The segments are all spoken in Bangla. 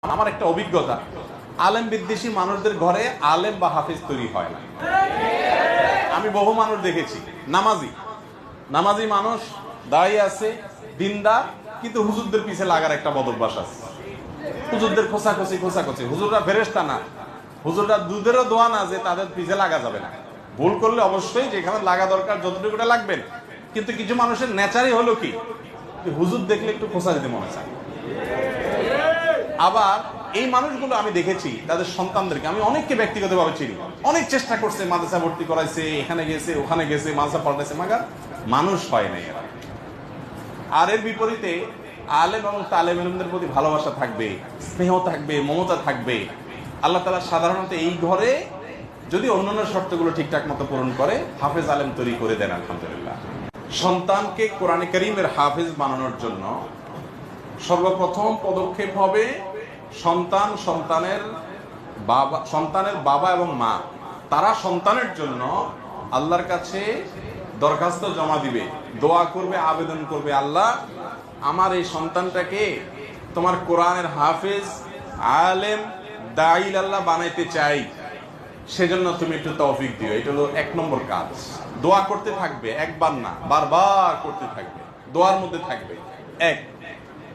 আমার একটা অভিজ্ঞতা, আলেম বিদ্বেষী মানুষদের ঘরে আলেম বা হাফিজ তৈরি হয় না। আমি বহু মানুষ দেখেছি, নামাজি মানুষ দাঁড়িয়ে আছে, দিনদার, কিন্তু হুজুরদের পিছে লাগার একটা বদভ্যাস আছে। হুজুরদের খোঁচাখুচি। হুজুররা ফেরেশতা না, হুজুররা দুধেরও দোয়া না যে তাদের পিছে লাগা যাবে না। ভুল করলে অবশ্যই যেখানে লাগা দরকার যতটুকুটা লাগবেন, কিন্তু কিছু মানুষের নেচারই হলো কি, হুজুর দেখলে একটু খোঁচা দিতে মনে চায়। আবার এই মানুষগুলো আমি দেখেছি তাদের সন্তানদেরকে, আমি অনেককে ব্যক্তিগতভাবে চিনি, অনেক চেষ্টা করছে, মাদ্রাসা ভর্তি করাইছে, এখানে গেছে ওখানে গেছে, মাদ্রাসা পাল্টাইছে, মাগার মানুষ হয় নাই এরা। আর এর বিপরীতে আলেম এবং তালেম ইলমদের প্রতি ভালোবাসা থাকবে, স্নেহ থাকবে, মমতা থাকবে। আল্লাহ তাআলা সাধারণত এই ঘরে যদি অন্যান্য শর্তগুলো ঠিকঠাক মতো পূরণ করে হাফেজ আলেম তৈরি করে দেন। আলহামদুলিল্লাহ। সন্তানকে কোরআনে কারীমের হাফেজ বানানোর জন্য সর্বপ্রথম পদক্ষেপ হবে সন্তানের বাবা এবং মা, তারা সন্তানের জন্য আল্লাহর কাছে দরখাস্ত জমা দিবে, দোয়া করবে, আবেদন করবে, আল্লাহ আমার এই সন্তানটাকে তোমার কোরআনের হাফেজ, আলেম, দাঈল আল্লাহ বানাইতে চাই, সেজন্য তুমি একটু তৌফিক দিও। এটা হলো 1 নম্বর কাজ। দোয়া করতে থাকবে, একবার না বারবার করতে থাকবে, দোয়ার মধ্যে থাকবে। 1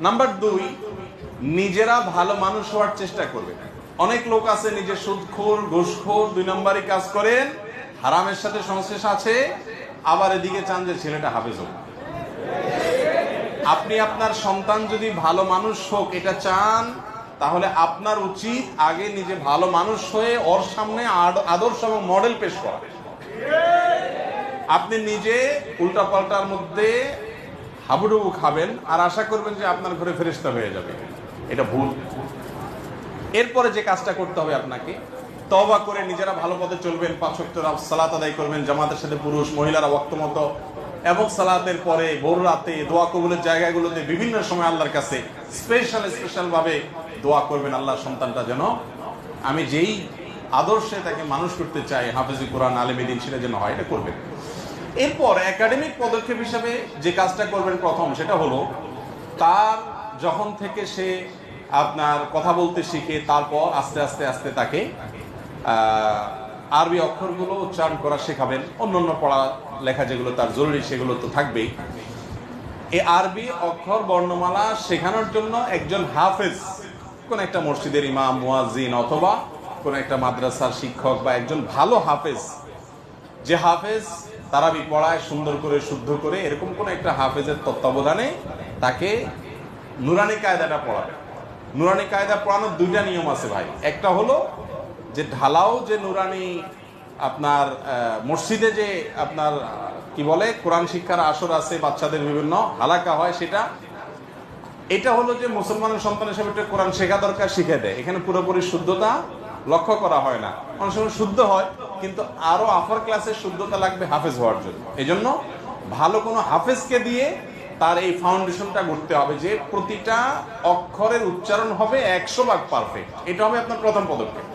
নাম্বার 2, নিজেরা ভালো মানুষ হওয়ার চেষ্টা করবে। অনেক লোক আছে নিজে সুদখোর, ঘুষখোর, 2 নম্বরই কাজ করেন, হারামের সাথে সংশ্লেষ আছে, আবার এদিকে চান যে ছেলেটা হাফেজ হোক। আপনি আপনার সন্তান যদি ভালো মানুষ হোক এটা চান, তাহলে আপনার উচিত আগে নিজে ভালো মানুষ হয়ে ওর সামনে আদর্শ এবং মডেল পেশ করা। আপনি নিজে উল্টাপাল্টার মধ্যে হাবুডুবু খাবেন আর আশা করবেন যে আপনার ঘরে ফেরেশতা হয়ে যাবে, এটা ভুল। এরপরে যে কাজটা করতে হবে, আপনাকে তওবা করে নিজেরা ভালো পথে চলবেন, 5 ওয়াক্ত সালাত আদায় করবেন জামাতের সাথে, পুরুষ মহিলারা ওয়াক্ত মতো, এবং সালাতের পরে ভোর রাতে দোয়া কবুলের জায়গাগুলোতে বিভিন্ন সময় আল্লাহর কাছে স্পেশাল ভাবে দোয়া করবেন, আল্লাহ সন্তানটা যেন আমি যেই আদর্শে তাকে মানুষ করতে চাই, হাফেজে কোরআন, আলেমে দ্বীন, সেটা যেন হয়, এটা করবেন। এরপর একাডেমিক পদক্ষেপ হিসাবে যে কাজটা করবেন প্রথম, সেটা হলো তার যখন থেকে সে আপনার কথা বলতে শিখে, তারপর আস্তে আস্তে তাকে আরবি অক্ষরগুলো উচ্চারণ করা শেখাবেন। অন্যান্য পড়া লেখা যেগুলো তার জরুরি সেগুলো তো থাকবেই। এই আরবি অক্ষর বর্ণমালা শেখানোর জন্য একজন হাফেজ, কোন একটা মসজিদের ইমাম, মুয়াজ্জিন, অথবা কোন একটা মাদ্রাসার শিক্ষক, বা একজন ভালো হাফেজ, যে হাফেজ তারাবি পড়ায় সুন্দর করে, শুদ্ধ করে, এরকম কোন একটা হাফেজের তত্ত্বাবধানে তাকে নুরানি কায়দাটা পড়াবে। নুরানি কায়দা পড়ানোর 2টা নিয়ম আছে ভাই। একটা হলো যে ঢালাও যে নুরানি আপনার মসজিদে যে আপনার কি বলে কোরআন শিক্ষার আসর আছে, বাচ্চাদের বিভিন্ন হালাকা হয়, এটা হলো যে মুসলমানের সন্তান হিসেবে কোরআন শেখা দরকার, শিখে দেয়। এখানে পুরোপুরি শুদ্ধতা লক্ষ্য করা হয় না, অনেক সময় শুদ্ধ হয়, কিন্তু আরো আফার ক্লাসের শুদ্ধতা লাগবে হাফেজ হওয়ার জন্য। এই জন্য ভালো কোনো হাফেজকে দিয়ে তার এই ফাউন্ডেশনটা করতে হবে, যে প্রতিটা অক্ষরের উচ্চারণ হবে 100% পারফেক্ট। এটা হবে আপনার প্রথম পদক্ষেপ।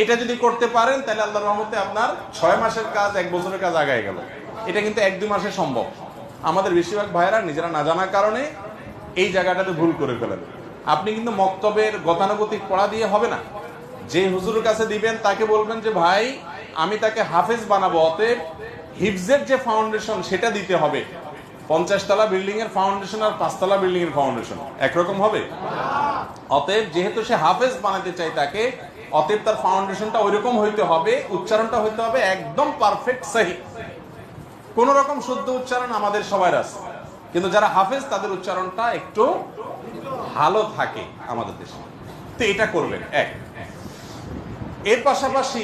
এটা যদি করতে পারেন তাহলে আল্লাহর রহমতে আপনার 6 মাসের কাজ 1 বছরের কাজ আগায় গেল। এটা কিন্তু 1-2 মাসে সম্ভব। আমাদের বেশিরভাগ ভাইয়েরা নিজেরা না জানার কারণে এই জায়গাটাতে ভুল করে ফেলেন। আপনি কিন্তু মক্তবের গতানুগতিক পড়া দিয়ে হবে না। যে হুজুরের কাছে দিবেন তাকে বলবেন যে ভাই আমি তাকে হাফেজ বানাবো, অতএব হিফজের যে ফাউন্ডেশন সেটা দিতে হবে। 50 তলা বিল্ডিং এর ফাউন্ডেশন আর 5 তলা বিল্ডিং এর ফাউন্ডেশন একরকম হবে? অতএব যেহেতু সে হাফেজ বানাতে চাই তাকে, অতএব তার ফাউন্ডেশনটা ওইরকম হইতে হবে, উচ্চারণটা হইতে হবে একদম পারফেক্ট সহি। কোন রকম শুদ্ধ উচ্চারণ আমাদের সবার আছে, কিন্তু যারা হাফেজ তাদের উচ্চারণটা একটু ভালো থাকে আমাদের দেশে। তো এটা করবেন 1। এর পাশাপাশি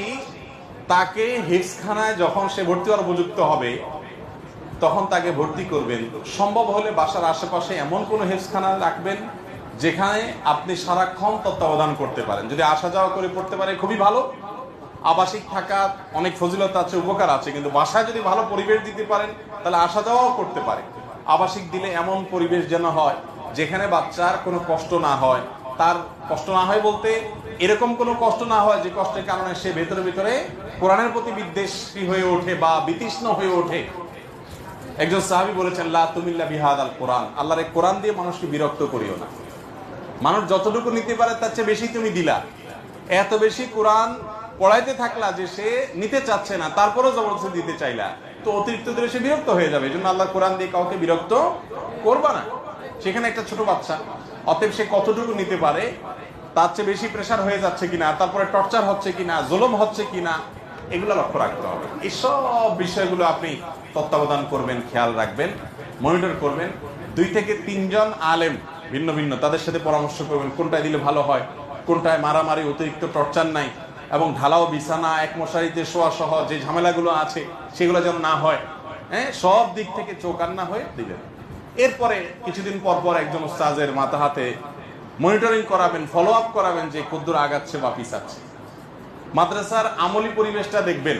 তাকে হিফজখানায় যখন সে ভর্তি হওয়ার উপযুক্ত হবে তখন তাকে ভর্তি করবেন। সম্ভব হলে বাসার আশেপাশে এমন কোনো হিফজখানা রাখবেন যেখানে আপনি সারাক্ষণ তত্ত্বাবধান করতে পারেন। যদি আসা যাওয়া করে পড়তে পারে খুবই ভালো। আবাসিক থাকা অনেক ফজিলত আছে, উপকার আছে, কিন্তু বাসায় যদি ভালো পরিবেশ দিতে পারেন তাহলে আসা যাওয়াও করতে পারে। আবাসিক দিলে এমন পরিবেশ যেন হয় যেখানে বাচ্চার কোনো কষ্ট না হয়। তার কষ্ট না হয় বলতে এরকম কোনো কষ্ট না হয় যে কষ্টের কারণে সে ভেতরে কোরআনের প্রতি বিদ্বেষী হয়ে ওঠে বা বিতৃষ্ণ হয়ে ওঠে। একজন সাহাবী বলেছেন, লা তুমিল্লা বিহাদাল কোরআন, আল্লাহর এই কোরআন দিয়ে মানুষকে বিরক্ত করিও না। মানুষ যতটুকু নিতে পারে তার চেয়ে বেশি তুমি দিলা, এত বেশি কোরআন পড়াইতে থাকলা যে সে নিতে চাচ্ছে না, তারপরেও জবরদস্তি দিতে চাইলা, তো অতিরিক্ত দিলে সে বিরক্ত হয়ে যাবে। এই জন্য আল্লাহ কোরআন দিয়ে কাউকে বিরক্ত করবা না। সেখানে একটা ছোট বাচ্চা, অতএব সে কতটুকু নিতে পারে, তার চেয়ে বেশি প্রেশার হয়ে যাচ্ছে কিনা, তারপরে টর্চার হচ্ছে কিনা, জুলুম হচ্ছে কিনা, এগুলো লক্ষ্য রাখতে হবে। এইসব বিষয়গুলো আপনি তত্ত্বাবধান করবেন, খেয়াল রাখবেন, মনিটর করবেন। 2 থেকে 3 জন আলেম ভিন্ন ভিন্ন, তাদের সাথে পরামর্শ করবেন কোনটায় দিলে ভালো হয়, কোনটায় মারামারি, অতিরিক্ত টর্চার নাই, এবং ঢালাও বিছানা, এক মশারিতে শোয়া সহ যে ঝামেলাগুলো আছে সেগুলো যেন না হয়। হ্যাঁ, সব দিক থেকে চৌকান্না হয়ে দিবেন। এরপরে কিছুদিন পর পর একজন উস্তাজের মাথা হাতে মনিটরিং করাবেন, ফলো আপ করাবেন যে কদ্দুর আগাচ্ছে বা পিছাচ্ছে। মাদ্রাসার আমলি পরিবেশটা দেখবেন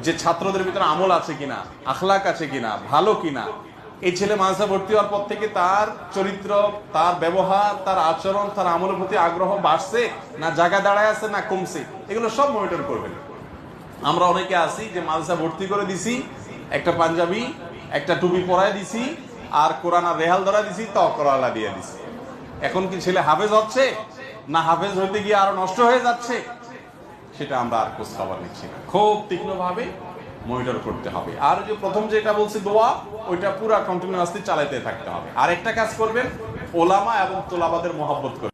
যে ছাত্রদের ভিতরে আমল আছে কিনা, আখলাক আছে কিনা, ভালো কিনা। এই ছেলে মাদ্রাসা ভর্তি হওয়ার পর থেকে তার চরিত্র, তার ব্যবহার, তার আচরণ, তার আমলের প্রতি আগ্রহ বাড়ছে না জায়গা দাঁড়ায় আছে না কমছে, এগুলো সব মনিটর করবেন। আমরা অনেকে আছি যে মাদ্রাসা ভর্তি করে দিছি, একটা পাঞ্জাবি একটা টুপি পরায় দিছি, আর কোরআন আর রেহাল ধরা দিছি, তকরালা দিয়ে দিছি। এখন কি ছেলে হাফেজ হচ্ছে না হাফেজ হইতে গিয়ে আরো নষ্ট হয়ে যাচ্ছে, সেটা আমরা আর খোঁজ খবর নিচ্ছি না। খুব তীক্ষ্ণভাবে মনিটর করতে হবে। আর যে প্রথম যেটা বলছি দোয়া, ওইটা পুরা কন্টিনিউয়াসলি চালাইতে থাকতে হবে। আর একটা কাজ করবেন, ওলামা এবং তোলাবাদের মহব্বত করবেন।